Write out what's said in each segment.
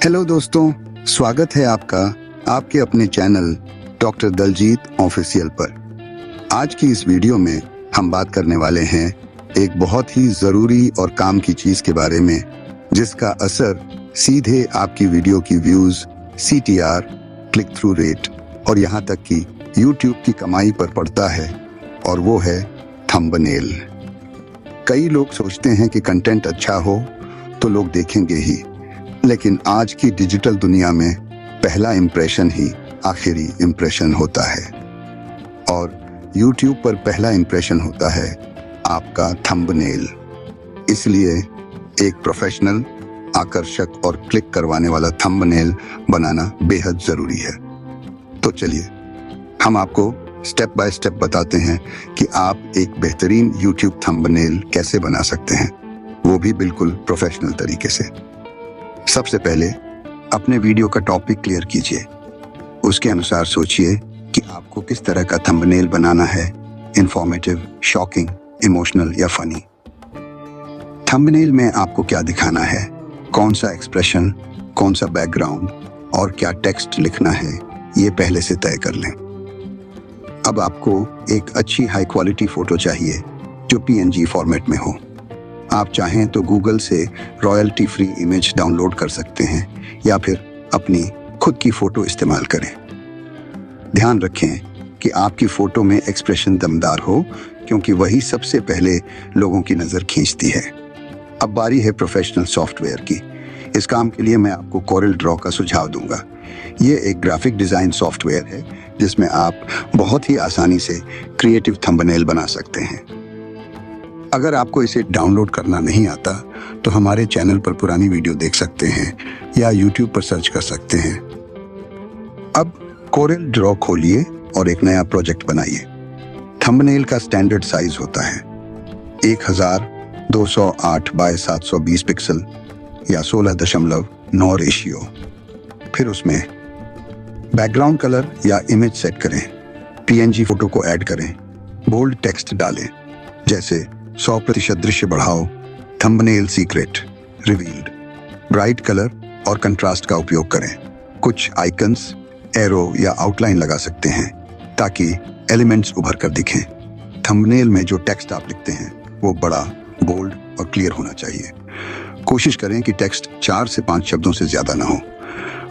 Hello दोस्तों, स्वागत है आपका आपके अपने चैनल डॉक्टर दलजीत ऑफिशियल पर। आज की इस वीडियो में हम बात करने वाले हैं एक बहुत ही ज़रूरी और काम की चीज़ के बारे में, जिसका असर सीधे आपकी वीडियो की views, CTR, click through rate और यहाँ तक कि YouTube की कमाई पर पड़ता है, और वो है थंबनेल। कई लोग सोचते हैं कि कंटेंट अच्छा हो तो लोग देखेंगे ही, लेकिन आज की डिजिटल दुनिया में पहला इंप्रेशन ही आखिरी इंप्रेशन होता है, और YouTube पर पहला इंप्रेशन होता है आपका थंबनेल। इसलिए एक प्रोफेशनल, आकर्षक और क्लिक करवाने वाला थंबनेल बनाना बेहद ज़रूरी है। तो चलिए हम आपको स्टेप बाय स्टेप बताते हैं कि आप एक बेहतरीन YouTube थंबनेल कैसे बना सकते हैं, वो भी बिल्कुल प्रोफेशनल तरीके से। सबसे पहले अपने वीडियो का टॉपिक क्लियर कीजिए। उसके अनुसार सोचिए कि आपको किस तरह का थंबनेल बनाना है, इंफॉर्मेटिव, शॉकिंग, इमोशनल या फनी। थंबनेल में आपको क्या दिखाना है, कौन सा एक्सप्रेशन, कौन सा बैकग्राउंड और क्या टेक्स्ट लिखना है, ये पहले से तय कर लें। अब आपको एक अच्छी हाई क्वालिटी फोटो चाहिए जो PNG फॉर्मेट में हो। आप चाहें तो गूगल से रॉयल्टी फ्री इमेज डाउनलोड कर सकते हैं या फिर अपनी खुद की फ़ोटो इस्तेमाल करें। ध्यान रखें कि आपकी फ़ोटो में एक्सप्रेशन दमदार हो, क्योंकि वही सबसे पहले लोगों की नज़र खींचती है। अब बारी है प्रोफेशनल सॉफ्टवेयर की। इस काम के लिए मैं आपको कोरल ड्रॉ का सुझाव दूंगा। ये एक ग्राफिक डिज़ाइन सॉफ्टवेयर है जिसमें आप बहुत ही आसानी से क्रिएटिव थंबनेल बना सकते हैं। अगर आपको इसे डाउनलोड करना नहीं आता तो हमारे चैनल पर पुरानी वीडियो देख सकते हैं या YouTube पर सर्च कर सकते हैं। अब कोरल ड्रॉ खोलिए और एक नया प्रोजेक्ट बनाइए। थंबनेल का स्टैंडर्ड साइज होता है 1208 बाय 720 पिक्सल या 16.9 रेशियो। फिर उसमें बैकग्राउंड कलर या इमेज सेट करें, PNG फोटो को ऐड करें, बोल्ड टेक्स्ट डालें जैसे 100% दृश्य बढ़ाओ, thumbnail secret, revealed. Bright colour और कंट्रास्ट का उपयोग करें। कुछ आइकन्स, एरो या आउटलाइन लगा सकते हैं ताकि एलिमेंट्स उभर कर दिखें। थंबनेल में जो टेक्स्ट आप लिखते हैं वो बड़ा, बोल्ड और क्लियर होना चाहिए। कोशिश करें कि टेक्स्ट 4 से 5 शब्दों से ज़्यादा ना हो।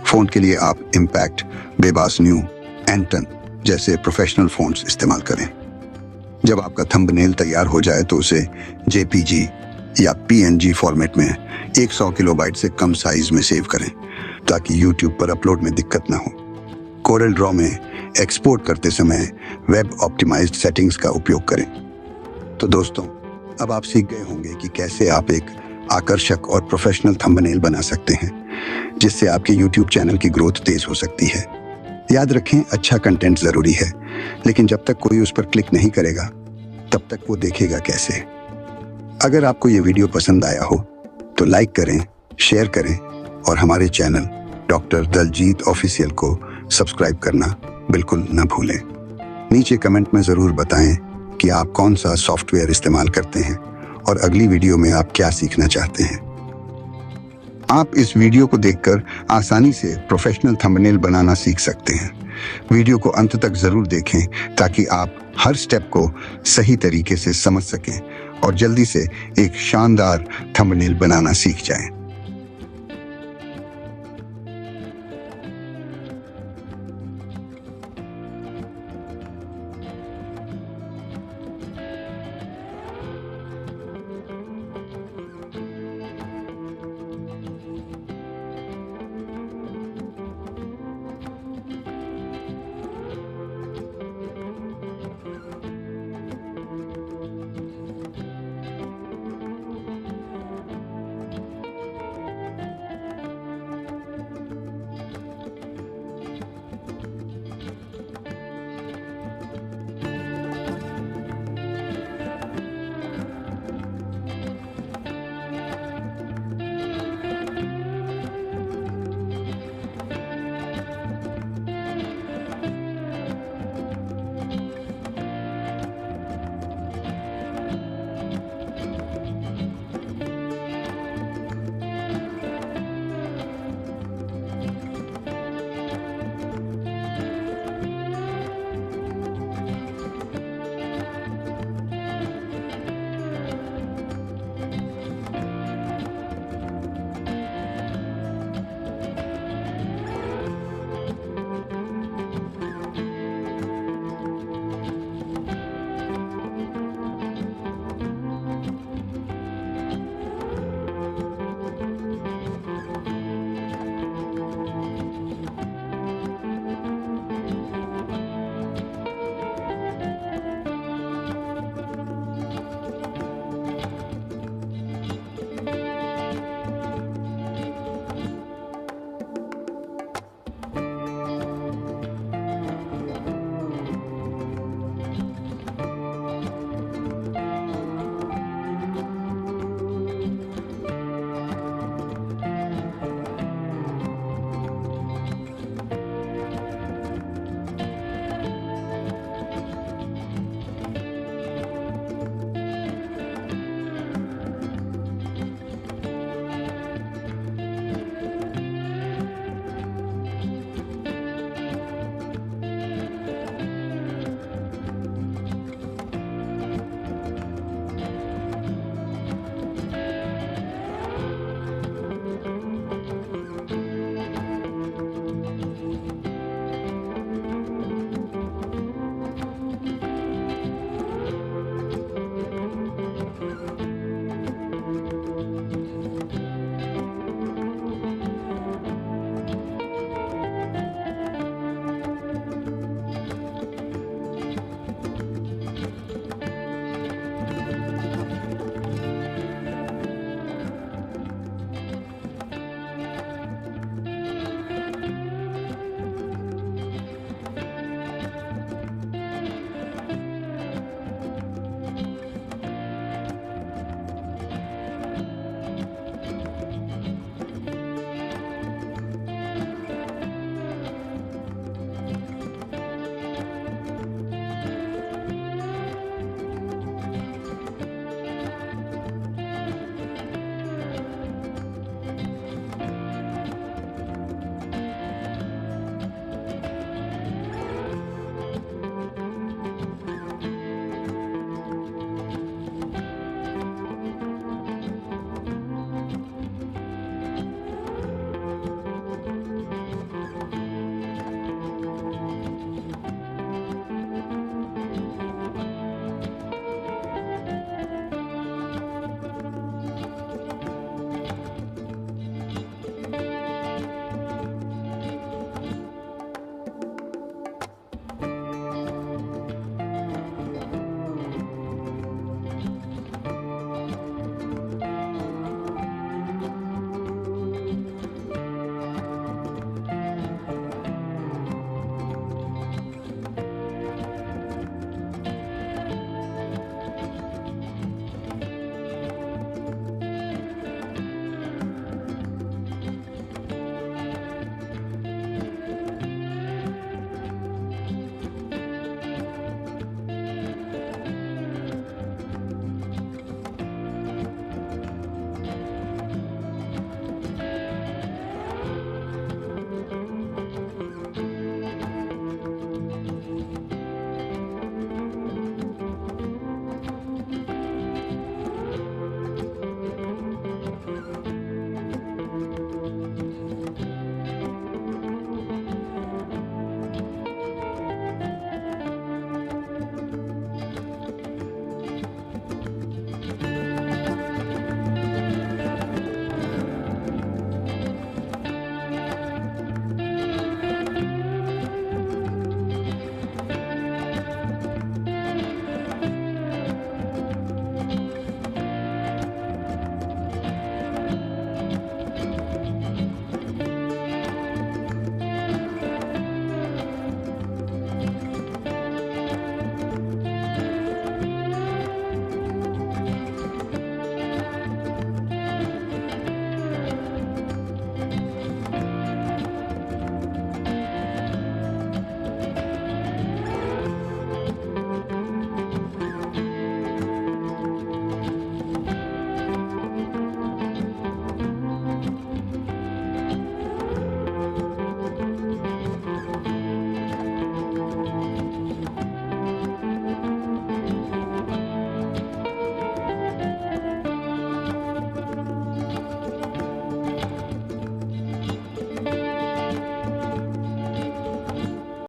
फ़ॉन्ट के लिए आप इम्पैक्ट, बेबास न्यू, एंटन जैसे प्रोफेशनल फ़ॉन्ट्स इस्तेमाल करें। जब आपका थंबनेल तैयार हो जाए तो उसे JPG या PNG फॉर्मेट में 100 किलोबाइट से कम साइज में सेव करें ताकि YouTube पर अपलोड में दिक्कत ना हो। कोरल ड्रॉ में एक्सपोर्ट करते समय वेब ऑप्टिमाइज्ड सेटिंग्स का उपयोग करें। तो दोस्तों, अब आप सीख गए होंगे कि कैसे आप एक आकर्षक और प्रोफेशनल थंबनेल बना सकते हैं, जिससे आपके YouTube चैनल की ग्रोथ तेज हो सकती है। याद रखें, अच्छा कंटेंट ज़रूरी है, लेकिन जब तक कोई उस पर क्लिक नहीं करेगा तब तक वो देखेगा कैसे। अगर आपको ये वीडियो पसंद आया हो तो लाइक करें, शेयर करें और हमारे चैनल डॉक्टर दलजीत ऑफिशियल को सब्सक्राइब करना बिल्कुल न भूलें। नीचे कमेंट में ज़रूर बताएं कि आप कौन सा सॉफ्टवेयर इस्तेमाल करते हैं और अगली वीडियो में आप क्या सीखना चाहते हैं। आप इस वीडियो को देखकर आसानी से प्रोफेशनल थंबनेल बनाना सीख सकते हैं। वीडियो को अंत तक ज़रूर देखें ताकि आप हर स्टेप को सही तरीके से समझ सकें और जल्दी से एक शानदार थंबनेल बनाना सीख जाएं।